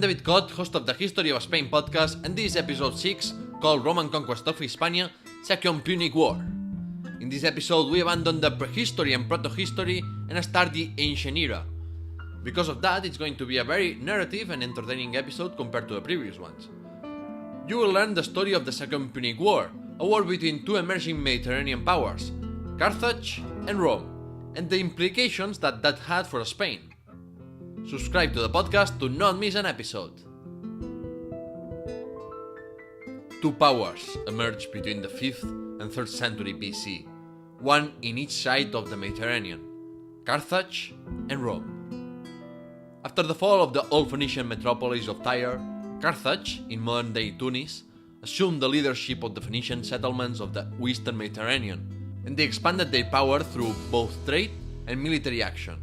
David Cott, host of the History of Spain podcast, and this is episode 6, called Roman Conquest of Hispania, Second Punic War. In this episode, we abandon the prehistory and proto-history and start the ancient era. Because of that, it's going to be a very narrative and entertaining episode compared to the previous ones. You will learn the story of the Second Punic War, a war between two emerging Mediterranean powers, Carthage and Rome, and the implications that had for Spain. Subscribe to the podcast to not miss an episode. Two powers emerged between the 5th and 3rd century BC, one in each side of the Mediterranean, Carthage and Rome. After the fall of the old Phoenician metropolis of Tyre, Carthage, in modern-day Tunis, assumed the leadership of the Phoenician settlements of the Western Mediterranean, and they expanded their power through both trade and military action.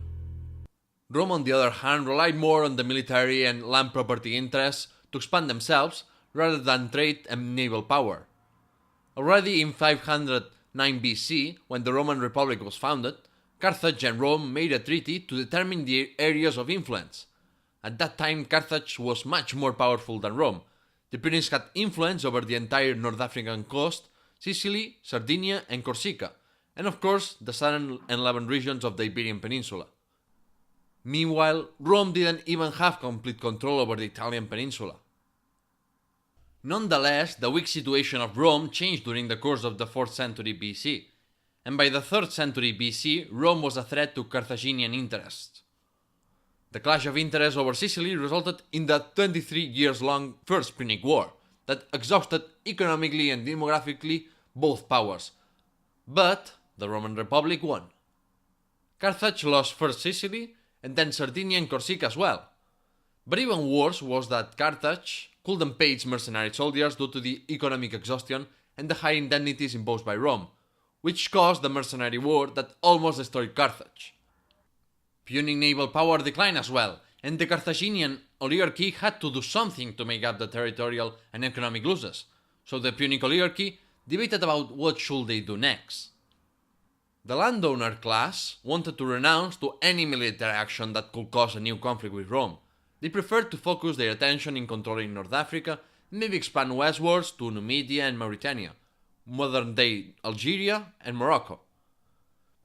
Rome, on the other hand, relied more on the military and land property interests to expand themselves rather than trade and naval power. Already in 509 BC, when the Roman Republic was founded, Carthage and Rome made a treaty to determine the areas of influence. At that time, Carthage was much more powerful than Rome. The Punics had influence over the entire North African coast, Sicily, Sardinia, and Corsica, and of course the southern and Levant regions of the Iberian Peninsula. Meanwhile, Rome didn't even have complete control over the Italian peninsula. Nonetheless, the weak situation of Rome changed during the course of the 4th century BC, and by the 3rd century BC, Rome was a threat to Carthaginian interests. The clash of interests over Sicily resulted in the 23-years-long First Punic War that exhausted economically and demographically both powers, but the Roman Republic won. Carthage lost first Sicily, and then Sardinia and Corsica as well. But even worse was that Carthage couldn't pay its mercenary soldiers due to the economic exhaustion and the high indemnities imposed by Rome, which caused the mercenary war that almost destroyed Carthage. Punic naval power declined as well, and the Carthaginian oligarchy had to do something to make up the territorial and economic losses, so the Punic oligarchy debated about what should they do next. The landowner class wanted to renounce to any military action that could cause a new conflict with Rome. They preferred to focus their attention in controlling North Africa and maybe expand westwards to Numidia and Mauritania, modern-day Algeria and Morocco.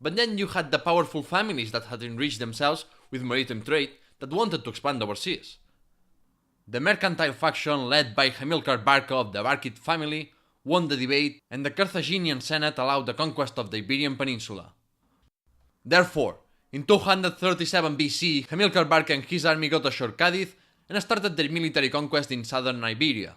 But then you had the powerful families that had enriched themselves with maritime trade that wanted to expand overseas. The mercantile faction led by Hamilcar Barca of the Barcid family won the debate, and the Carthaginian Senate allowed the conquest of the Iberian Peninsula. Therefore, in 237 BC, Hamilcar Barca and his army got ashore Cadiz and started their military conquest in southern Iberia.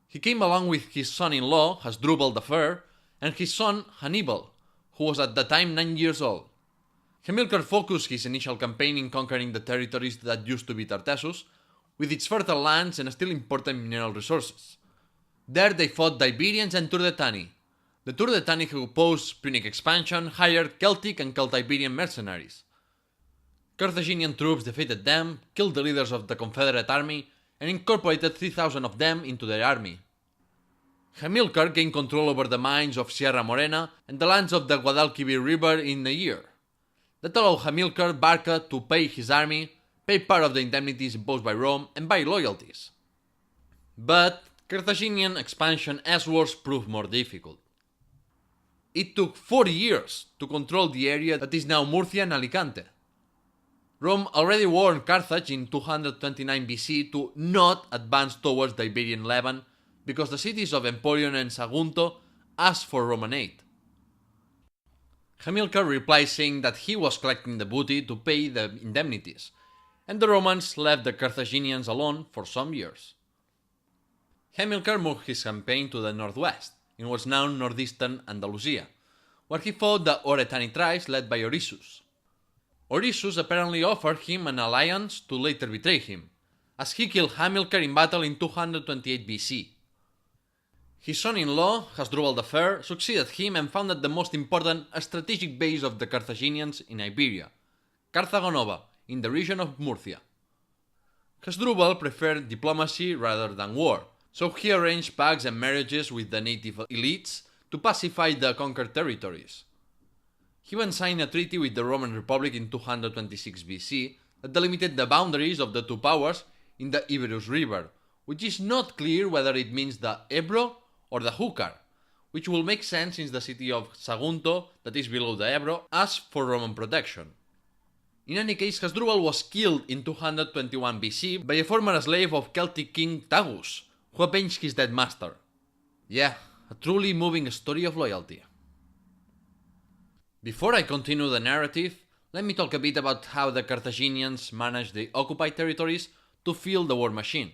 He came along with his son-in-law, Hasdrubal the Fair, and his son Hannibal, who was at the time 9 years old. Hamilcar focused his initial campaign in conquering the territories that used to be Tartessus, with its fertile lands and still important mineral resources. There they fought the Iberians and Turdetani. The Turdetani, who opposed Punic expansion, hired Celtic and Celtiberian mercenaries. Carthaginian troops defeated them, killed the leaders of the Confederate army, and incorporated 3,000 of them into their army. Hamilcar gained control over the mines of Sierra Morena and the lands of the Guadalquivir River in a year. That allowed Hamilcar Barca to pay his army, pay part of the indemnities imposed by Rome, and buy loyalties. But Carthaginian expansion eastwards proved more difficult. It took 40 years to control the area that is now Murcia and Alicante. Rome already warned Carthage in 229 BC to not advance towards the Iberian Levant because the cities of Emporion and Sagunto asked for Roman aid. Hamilcar replied saying that he was collecting the booty to pay the indemnities, and the Romans left the Carthaginians alone for some years. Hamilcar moved his campaign to the northwest, in what's now northeastern Andalusia, where he fought the Oretani tribes led by Oresius. Oresius apparently offered him an alliance to later betray him, as he killed Hamilcar in battle in 228 BC. His son-in-law, Hasdrubal the Fair, succeeded him and founded the most important strategic base of the Carthaginians in Iberia, Carthago Nova, in the region of Murcia. Hasdrubal preferred diplomacy rather than war, so he arranged pacts and marriages with the native elites to pacify the conquered territories. He even signed a treaty with the Roman Republic in 226 BC that delimited the boundaries of the two powers in the Iberus River, which is not clear whether it means the Ebro or the Júcar, which will make sense since the city of Sagunto, that is below the Ebro, asked for Roman protection. In any case, Hasdrubal was killed in 221 BC by a former slave of Celtic king Tagus, who avenged his dead master. Yeah, a truly moving story of loyalty. Before I continue the narrative, let me talk a bit about how the Carthaginians managed the occupied territories to fuel the war machine.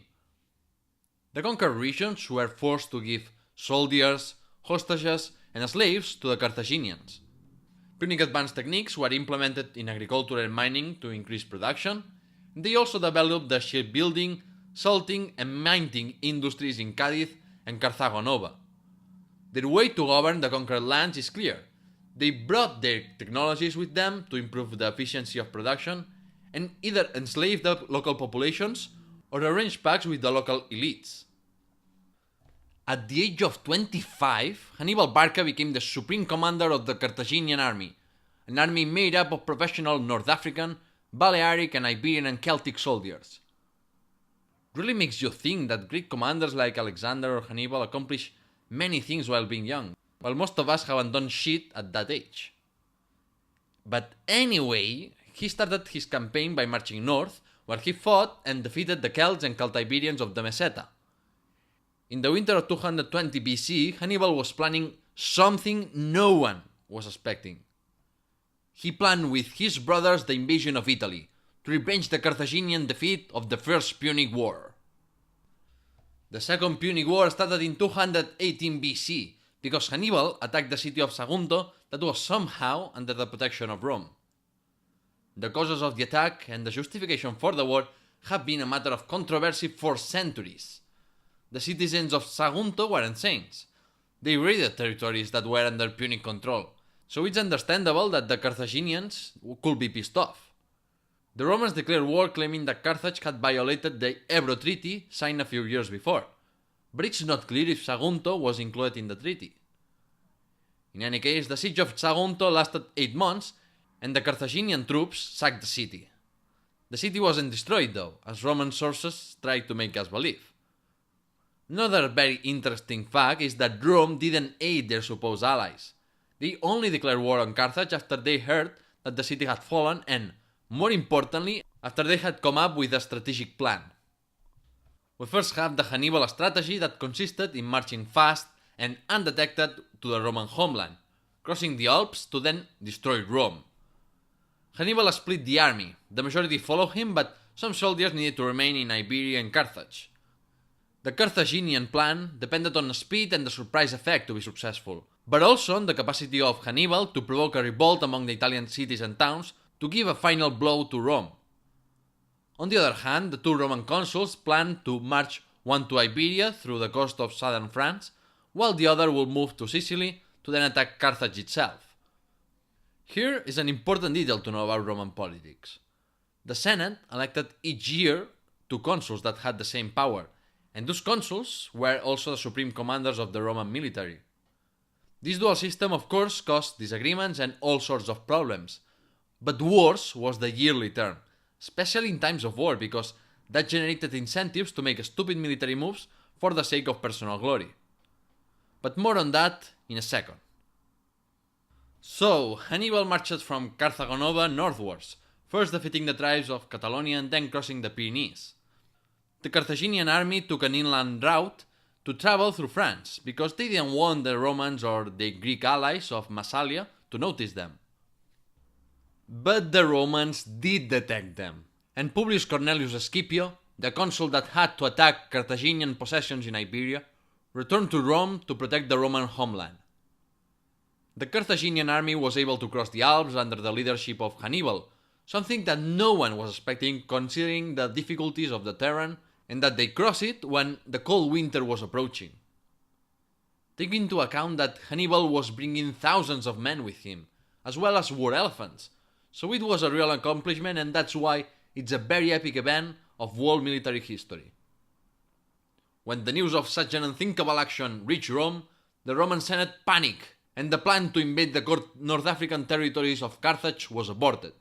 The conquered regions were forced to give soldiers, hostages, and slaves to the Carthaginians. Punic advanced techniques were implemented in agriculture and mining to increase production. They also developed the shipbuilding, salting, and mining industries in Cádiz and Carthago Nova. Their way to govern the conquered lands is clear. They brought their technologies with them to improve the efficiency of production and either enslave the local populations or arrange pacts with the local elites. At the age of 25, Hannibal Barca became the supreme commander of the Carthaginian army, an army made up of professional North African, Balearic, and Iberian and Celtic soldiers. Really makes you think that Greek commanders like Alexander or Hannibal accomplished many things while being young, while most of us haven't done shit at that age. But anyway, he started his campaign by marching north, where he fought and defeated the Celts and Celtiberians of the Meseta. In the winter of 220 BC, Hannibal was planning something no one was expecting. He planned with his brothers the invasion of Italy, to revenge the Carthaginian defeat of the First Punic War. The Second Punic War started in 218 BC, because Hannibal attacked the city of Sagunto that was somehow under the protection of Rome. The causes of the attack and the justification for the war have been a matter of controversy for centuries. The citizens of Sagunto weren't saints. They raided territories that were under Punic control, so it's understandable that the Carthaginians could be pissed off. The Romans declared war claiming that Carthage had violated the Ebro Treaty signed a few years before, but it's not clear if Sagunto was included in the treaty. In any case, the siege of Sagunto lasted 8 months, and the Carthaginian troops sacked the city. The city wasn't destroyed though, as Roman sources tried to make us believe. Another very interesting fact is that Rome didn't aid their supposed allies. They only declared war on Carthage after they heard that the city had fallen and, more importantly, after they had come up with a strategic plan. We first have the Hannibal strategy that consisted in marching fast and undetected to the Roman homeland, crossing the Alps to then destroy Rome. Hannibal split the army. The majority followed him, but some soldiers needed to remain in Iberia and Carthage. The Carthaginian plan depended on the speed and the surprise effect to be successful, but also on the capacity of Hannibal to provoke a revolt among the Italian cities and towns to give a final blow to Rome. On the other hand, the two Roman consuls planned to march one to Iberia through the coast of southern France, while the other will move to Sicily to then attack Carthage itself. Here is an important detail to know about Roman politics. The Senate elected each year two consuls that had the same power, and those consuls were also the supreme commanders of the Roman military. This dual system of course caused disagreements and all sorts of problems, but worse was the yearly term, especially in times of war, because that generated incentives to make stupid military moves for the sake of personal glory. But more on that in a second. So, Hannibal marched from Carthago Nova northwards, first defeating the tribes of Catalonia and then crossing the Pyrenees. The Carthaginian army took an inland route to travel through France, because they didn't want the Romans or the Greek allies of Massalia to notice them. But the Romans did detect them, and Publius Cornelius Scipio, the consul that had to attack Carthaginian possessions in Iberia, returned to Rome to protect the Roman homeland. The Carthaginian army was able to cross the Alps under the leadership of Hannibal, something that no one was expecting considering the difficulties of the terrain and that they crossed it when the cold winter was approaching. Take into account that Hannibal was bringing thousands of men with him, as well as war elephants, so it was a real accomplishment, and that's why it's a very epic event of world military history. When the news of such an unthinkable action reached Rome, the Roman Senate panicked, and the plan to invade the North African territories of Carthage was aborted.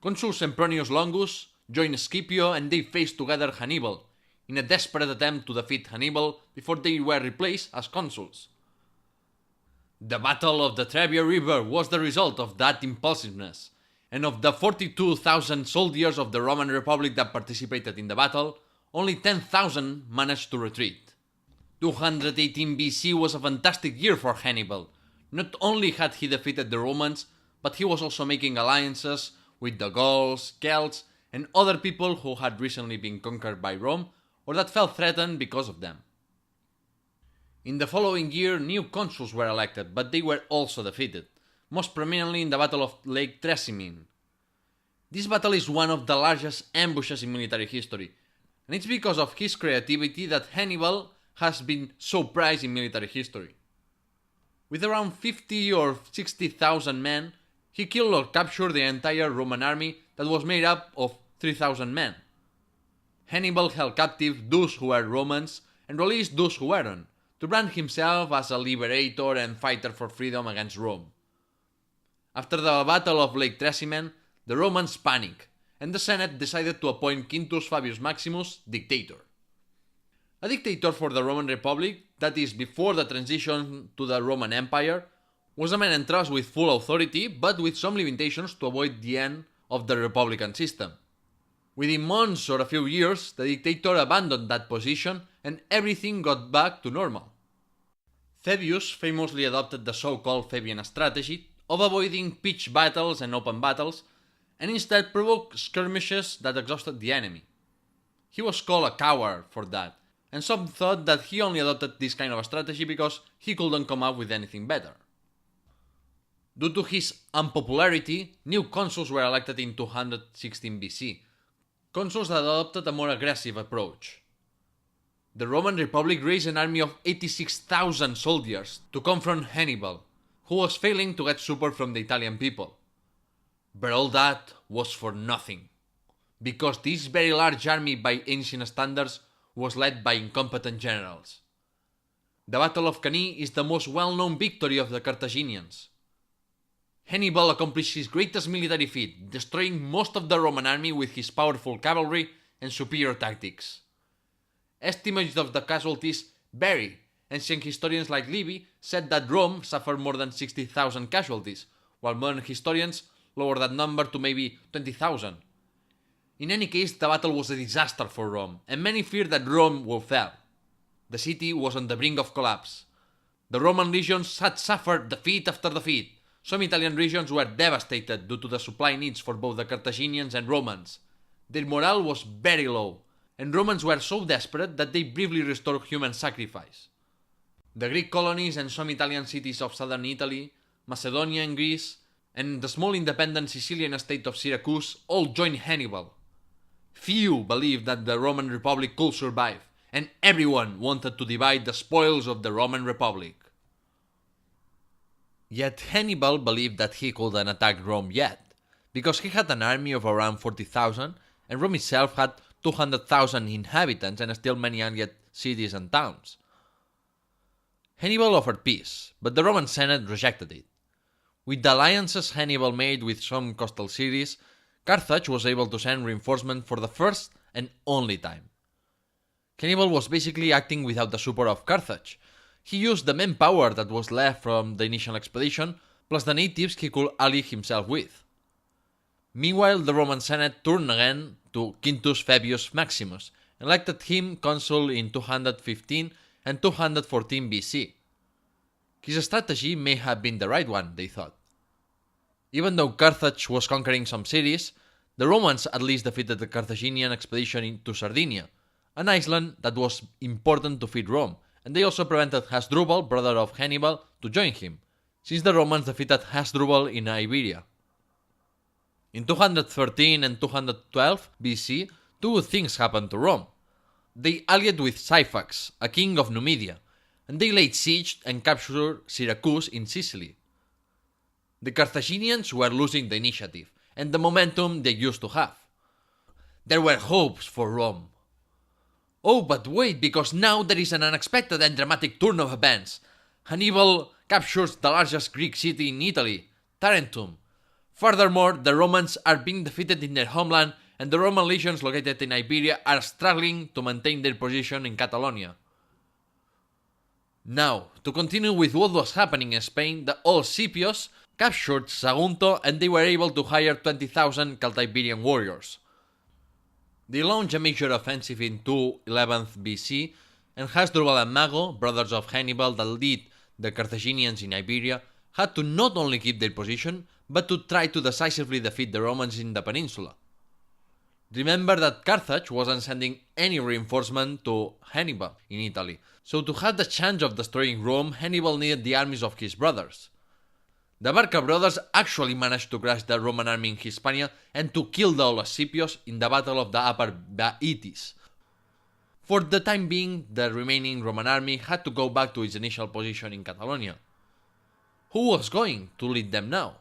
Consul Sempronius Longus joined Scipio and they faced together Hannibal, in a desperate attempt to defeat Hannibal before they were replaced as consuls. The Battle of the Trebia River was the result of that impulsiveness, and of the 42,000 soldiers of the Roman Republic that participated in the battle, only 10,000 managed to retreat. 218 BC was a fantastic year for Hannibal. Not only had he defeated the Romans, but he was also making alliances with the Gauls, Celts, and other people who had recently been conquered by Rome or that felt threatened because of them. In the following year, new consuls were elected, but they were also defeated, most prominently in the Battle of Lake Trasimene. This battle is one of the largest ambushes in military history, and it's because of his creativity that Hannibal has been so prized in military history. With around 50 or 60,000 men, he killed or captured the entire Roman army that was made up of 3,000 men. Hannibal held captive those who were Romans and released those who weren't, to brand himself as a liberator and fighter for freedom against Rome. After the Battle of Lake Trasimene, the Romans panicked, and the Senate decided to appoint Quintus Fabius Maximus dictator. A dictator for the Roman Republic, that is before the transition to the Roman Empire, was a man entrusted with full authority but with some limitations to avoid the end of the republican system. Within months or a few years, the dictator abandoned that position and everything got back to normal. Fabius famously adopted the so-called Fabian strategy of avoiding pitched battles and open battles, and instead provoked skirmishes that exhausted the enemy. He was called a coward for that, and some thought that he only adopted this kind of a strategy because he couldn't come up with anything better. Due to his unpopularity, new consuls were elected in 216 BC, consuls that adopted a more aggressive approach. The Roman Republic raised an army of 86,000 soldiers to confront Hannibal, who was failing to get support from the Italian people. But all that was for nothing, because this very large army by ancient standards was led by incompetent generals. The Battle of Cannae is the most well-known victory of the Carthaginians. Hannibal accomplished his greatest military feat, destroying most of the Roman army with his powerful cavalry and superior tactics. Estimates of the casualties vary. Ancient historians like Livy said that Rome suffered more than 60,000 casualties, while modern historians lowered that number to maybe 20,000. In any case, the battle was a disaster for Rome, and many feared that Rome would fall. The city was on the brink of collapse. The Roman legions had suffered defeat after defeat. Some Italian regions were devastated due to the supply needs for both the Carthaginians and Romans. Their morale was very low, and Romans were so desperate that they briefly restored human sacrifice. The Greek colonies and some Italian cities of southern Italy, Macedonia and Greece, and the small independent Sicilian state of Syracuse all joined Hannibal. Few believed that the Roman Republic could survive, and everyone wanted to divide the spoils of the Roman Republic. Yet Hannibal believed that he couldn't attack Rome yet, because he had an army of around 40,000, and Rome itself had 200,000 inhabitants and still many unget cities and towns. Hannibal offered peace, but the Roman Senate rejected it. With the alliances Hannibal made with some coastal cities, Carthage was able to send reinforcements for the first and only time. Hannibal was basically acting without the support of Carthage. He used the manpower that was left from the initial expedition, plus the natives he could ally himself with. Meanwhile, the Roman Senate turned again to Quintus Fabius Maximus, and elected him consul in 215 and 214 BC. His strategy may have been the right one, they thought. Even though Carthage was conquering some cities, the Romans at least defeated the Carthaginian expedition into Sardinia, an island that was important to feed Rome, and they also prevented Hasdrubal, brother of Hannibal, to join him, since the Romans defeated Hasdrubal in Iberia. In 213 and 212 BC, two things happened to Rome. They allied with Syphax, a king of Numidia, and they laid siege and captured Syracuse in Sicily. The Carthaginians were losing the initiative and the momentum they used to have. There were hopes for Rome. Oh, but wait, because now there is an unexpected and dramatic turn of events. Hannibal captures the largest Greek city in Italy, Tarentum. Furthermore, the Romans are being defeated in their homeland and the Roman legions located in Iberia are struggling to maintain their position in Catalonia. Now, to continue with what was happening in Spain, the old Scipios captured Sagunto and they were able to hire 20,000 Celtiberian warriors. They launched a major offensive in 211 BC, and Hasdrubal and Mago, brothers of Hannibal that lead the Carthaginians in Iberia, had to not only keep their position, but to try to decisively defeat the Romans in the peninsula. Remember that Carthage wasn't sending any reinforcement to Hannibal in Italy, so to have the chance of destroying Rome, Hannibal needed the armies of his brothers. The Barca brothers actually managed to crush the Roman army in Hispania and to kill the old Scipios in the Battle of the Upper Baetis. For the time being, the remaining Roman army had to go back to its initial position in Catalonia. Who was going to lead them now?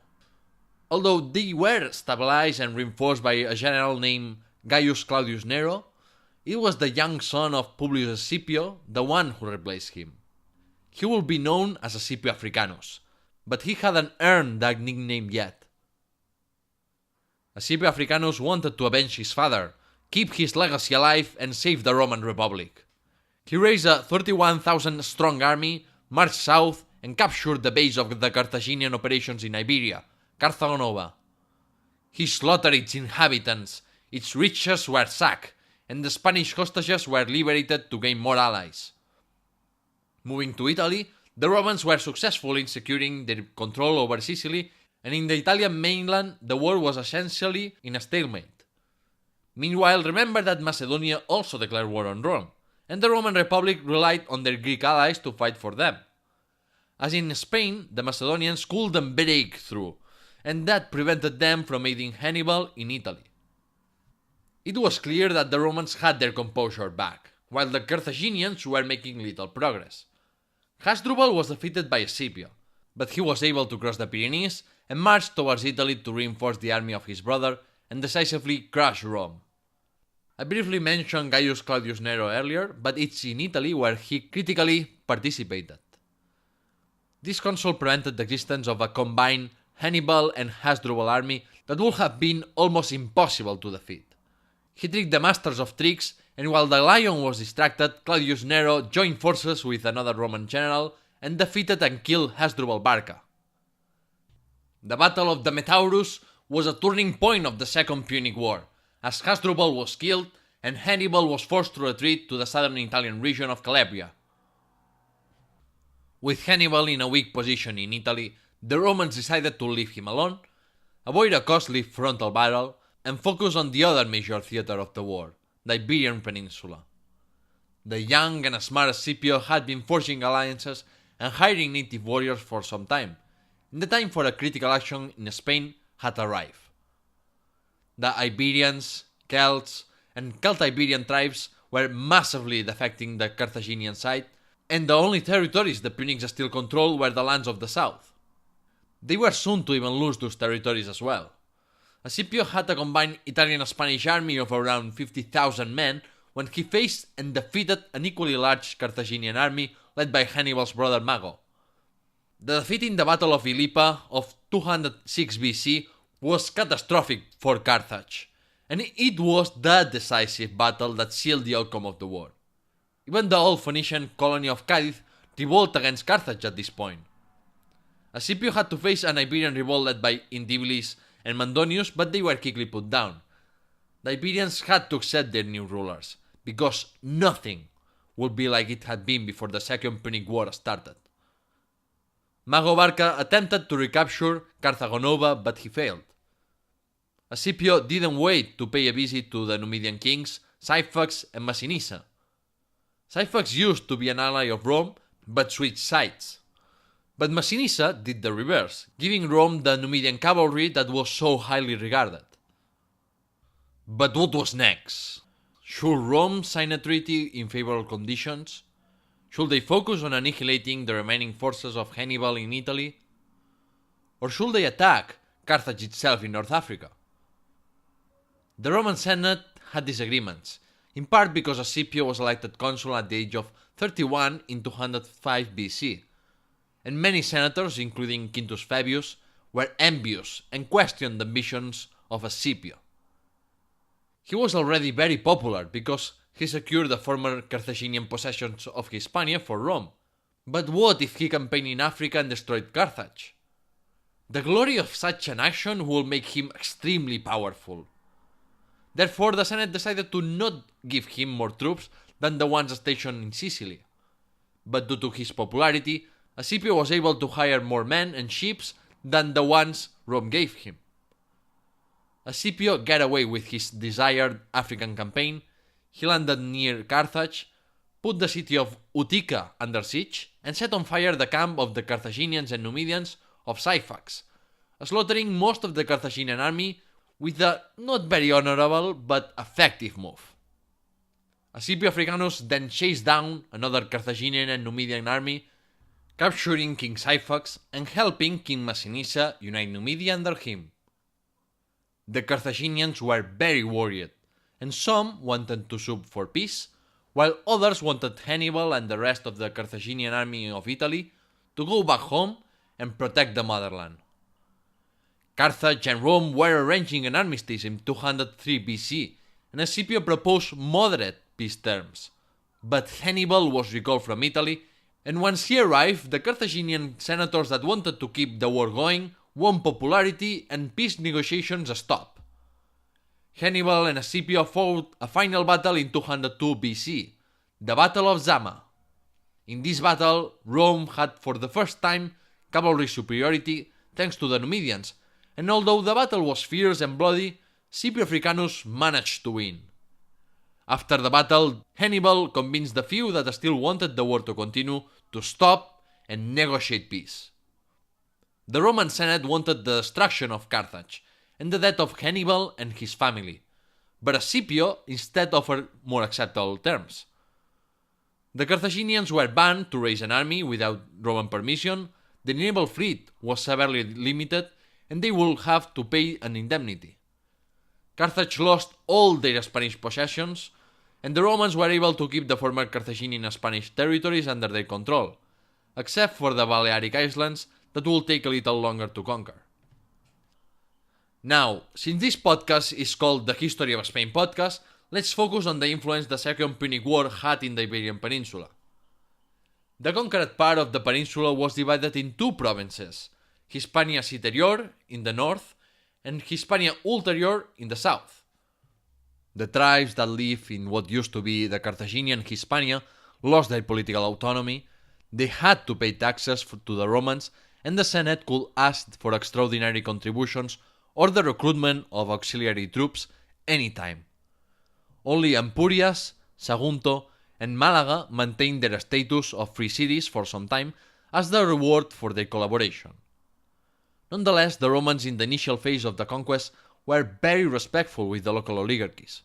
Although they were stabilized and reinforced by a general named Gaius Claudius Nero, it was the young son of Publius Scipio, the one who replaced him. He would be known as Scipio Africanus, but he hadn't earned that nickname yet. Scipio Africanus wanted to avenge his father, keep his legacy alive, and save the Roman Republic. He raised a 31,000 strong army, marched south, and captured the base of the Carthaginian operations in Iberia, Carthagonova. He slaughtered its inhabitants, its riches were sacked, and the Spanish hostages were liberated to gain more allies. Moving to Italy, the Romans were successful in securing their control over Sicily, and in the Italian mainland the war was essentially in a stalemate. Meanwhile, remember that Macedonia also declared war on Rome, and the Roman Republic relied on their Greek allies to fight for them. As in Spain, the Macedonians couldn't break through, and that prevented them from aiding Hannibal in Italy. It was clear that the Romans had their composure back, while the Carthaginians were making little progress. Hasdrubal was defeated by Scipio, but he was able to cross the Pyrenees and march towards Italy to reinforce the army of his brother and decisively crush Rome. I briefly mentioned Gaius Claudius Nero earlier, but it's in Italy where he critically participated. This consul prevented the existence of a combined Hannibal and Hasdrubal army that would have been almost impossible to defeat. He tricked the masters of tricks, and while the lion was distracted, Claudius Nero joined forces with another Roman general and defeated and killed Hasdrubal Barca. The Battle of the Metaurus was a turning point of the Second Punic War, as Hasdrubal was killed and Hannibal was forced to retreat to the southern Italian region of Calabria. With Hannibal in a weak position in Italy, the Romans decided to leave him alone, avoid a costly frontal battle, and focus on the other major theater of the war, the Iberian Peninsula. The young and smart Scipio had been forging alliances and hiring native warriors for some time, and the time for a critical action in Spain had arrived. The Iberians, Celts, and Celtiberian tribes were massively defecting the Carthaginian side, and the only territories the Punics still controlled were the lands of the south. They were soon to even lose those territories as well. Scipio had a combined Italian-Spanish army of around 50,000 men when he faced and defeated an equally large Carthaginian army led by Hannibal's brother Mago. The defeat in the Battle of Ilipa of 206 BC was catastrophic for Carthage, and it was the decisive battle that sealed the outcome of the war. Even the old Phoenician colony of Cadiz revolted against Carthage at this point. Scipio had to face an Iberian revolt led by Indibilis and Mandonius, but they were quickly put down. The Iberians had to accept their new rulers, because nothing would be like it had been before the Second Punic War started. Mago Barca attempted to recapture Carthagonova, but he failed. Scipio didn't wait to pay a visit to the Numidian kings, Syphax and Massinissa. Syphax used to be an ally of Rome, but switched sides. But Massinissa did the reverse, giving Rome the Numidian cavalry that was so highly regarded. But what was next? Should Rome sign a treaty in favorable conditions? Should they focus on annihilating the remaining forces of Hannibal in Italy? Or should they attack Carthage itself in North Africa? The Roman Senate had disagreements, in part because Scipio was elected consul at the age of 31 in 205 BC, and many senators, including Quintus Fabius, were envious and questioned the ambitions of Scipio. He was already very popular because he secured the former Carthaginian possessions of Hispania for Rome. But what if he campaigned in Africa and destroyed Carthage? The glory of such an action will make him extremely powerful. Therefore, the Senate decided to not give him more troops than the ones stationed in Sicily. But due to his popularity, Scipio was able to hire more men and ships than the ones Rome gave him. Scipio got away with his desired African campaign. He landed near Carthage, put the city of Utica under siege, and set on fire the camp of the Carthaginians and Numidians of Syphax, slaughtering most of the Carthaginian army with a not very honorable but effective move. Scipio Africanus then chased down another Carthaginian and Numidian army, capturing King Syphax and helping King Massinissa unite Numidia under him. The Carthaginians were very worried, and some wanted to sue for peace, while others wanted Hannibal and the rest of the Carthaginian army of Italy to go back home and protect the motherland. Carthage and Rome were arranging an armistice in 203 BC, and Scipio proposed moderate peace terms. But Hannibal was recalled from Italy, and once he arrived, the Carthaginian senators that wanted to keep the war going won popularity and peace negotiations stopped. Hannibal and Scipio fought a final battle in 202 BC, the Battle of Zama. In this battle, Rome had for the first time cavalry superiority thanks to the Numidians, and although the battle was fierce and bloody, Scipio Africanus managed to win. After the battle, Hannibal convinced the few that still wanted the war to continue to stop and negotiate peace. The Roman Senate wanted the destruction of Carthage and the death of Hannibal and his family, but Scipio instead offered more acceptable terms. The Carthaginians were banned to raise an army without Roman permission, the naval fleet was severely limited, and they would have to pay an indemnity. Carthage lost all their Spanish possessions, and the Romans were able to keep the former Carthaginian and Spanish territories under their control, except for the Balearic Islands that will take a little longer to conquer. Now, since this podcast is called the History of Spain podcast, let's focus on the influence the Second Punic War had in the Iberian Peninsula. The conquered part of the peninsula was divided in two provinces, Hispania Citerior in the north and Hispania Ulterior in the south. The tribes that live in what used to be the Carthaginian Hispania lost their political autonomy, they had to pay taxes to the Romans, and the Senate could ask for extraordinary contributions or the recruitment of auxiliary troops anytime. Only Empúries, Sagunto, and Malaga maintained their status of free cities for some time as the reward for their collaboration. Nonetheless, the Romans in the initial phase of the conquest were very respectful with the local oligarchies.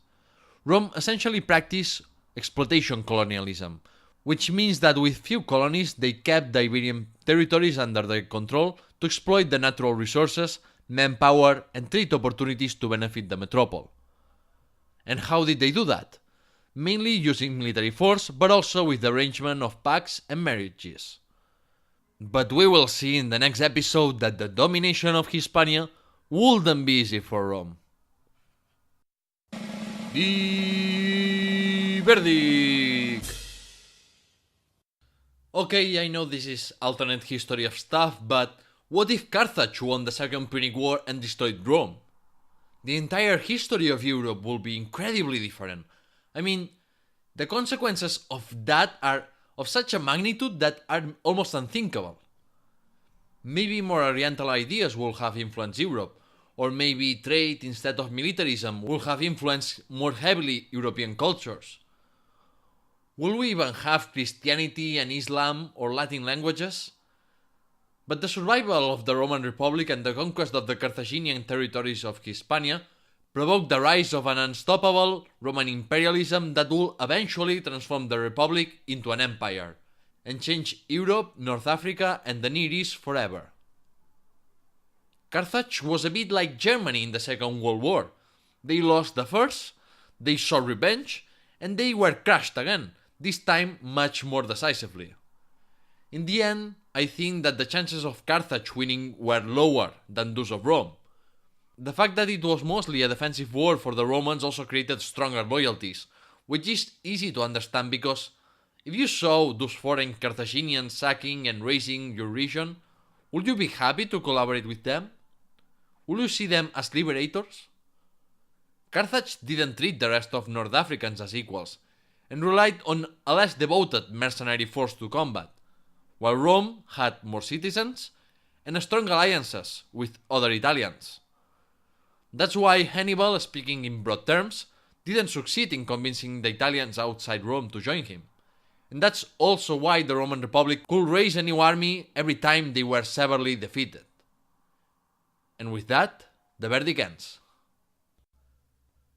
Rome essentially practiced exploitation colonialism, which means that with few colonies they kept the Iberian territories under their control to exploit the natural resources, manpower, and trade opportunities to benefit the metropole. And how did they do that? Mainly using military force, but also with the arrangement of pacts and marriages. But we will see in the next episode that the domination of Hispania wouldn't be easy for Rome. The verdict! Okay, I know this is alternate history of stuff, but what if Carthage won the Second Punic War and destroyed Rome? The entire history of Europe will be incredibly different. I mean, the consequences of that are of such a magnitude that are almost unthinkable. Maybe more Oriental ideas will have influenced Europe, or maybe trade instead of militarism will have influenced more heavily European cultures. Will we even have Christianity and Islam or Latin languages? But the survival of the Roman Republic and the conquest of the Carthaginian territories of Hispania provoked the rise of an unstoppable Roman imperialism that will eventually transform the Republic into an empire and change Europe, North Africa, and the Near East forever. Carthage was a bit like Germany in the Second World War. They lost the first, they sought revenge, and they were crushed again, this time much more decisively. In the end, I think that the chances of Carthage winning were lower than those of Rome. The fact that it was mostly a defensive war for the Romans also created stronger loyalties, which is easy to understand because if you saw those foreign Carthaginians sacking and razing your region, would you be happy to collaborate with them? Would you see them as liberators? Carthage didn't treat the rest of North Africans as equals, and relied on a less devoted mercenary force to combat, while Rome had more citizens and strong alliances with other Italians. That's why Hannibal, speaking in broad terms, didn't succeed in convincing the Italians outside Rome to join him. And that's also why the Roman Republic could raise a new army every time they were severely defeated. And with that, the verdict ends.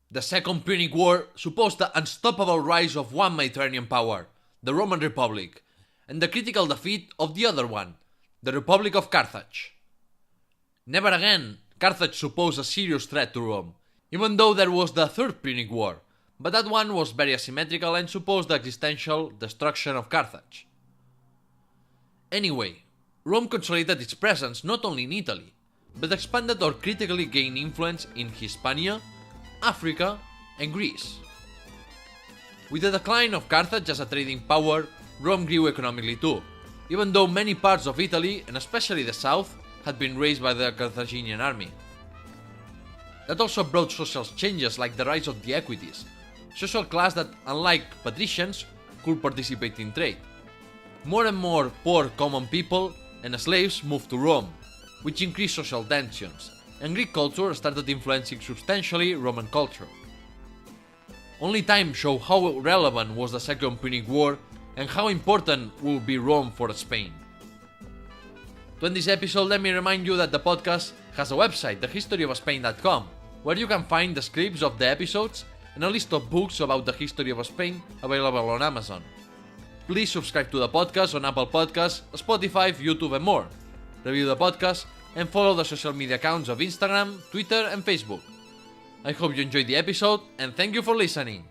The Second Punic War supposed the unstoppable rise of one Mediterranean power, the Roman Republic, and the critical defeat of the other one, the Republic of Carthage. Never again Carthage supposed a serious threat to Rome, even though there was the Third Punic War, but that one was very asymmetrical and supposed the existential destruction of Carthage. Anyway, Rome consolidated its presence not only in Italy, but expanded or critically gained influence in Hispania, Africa, and Greece. With the decline of Carthage as a trading power, Rome grew economically too, even though many parts of Italy, and especially the south, had been raised by the Carthaginian army. That also brought social changes like the rise of the equites, social class that, unlike patricians, could participate in trade. More and more poor common people and slaves moved to Rome, which increased social tensions, and Greek culture started influencing substantially Roman culture. Only time showed how relevant was the Second Punic War and how important would be Rome for Spain. To end this episode, let me remind you that the podcast has a website, thehistoryofspain.com, where you can find the scripts of the episodes and a list of books about the history of Spain available on Amazon. Please subscribe to the podcast on Apple Podcasts, Spotify, YouTube and more. Review the podcast and follow the social media accounts of Instagram, Twitter and Facebook. I hope you enjoyed the episode and thank you for listening.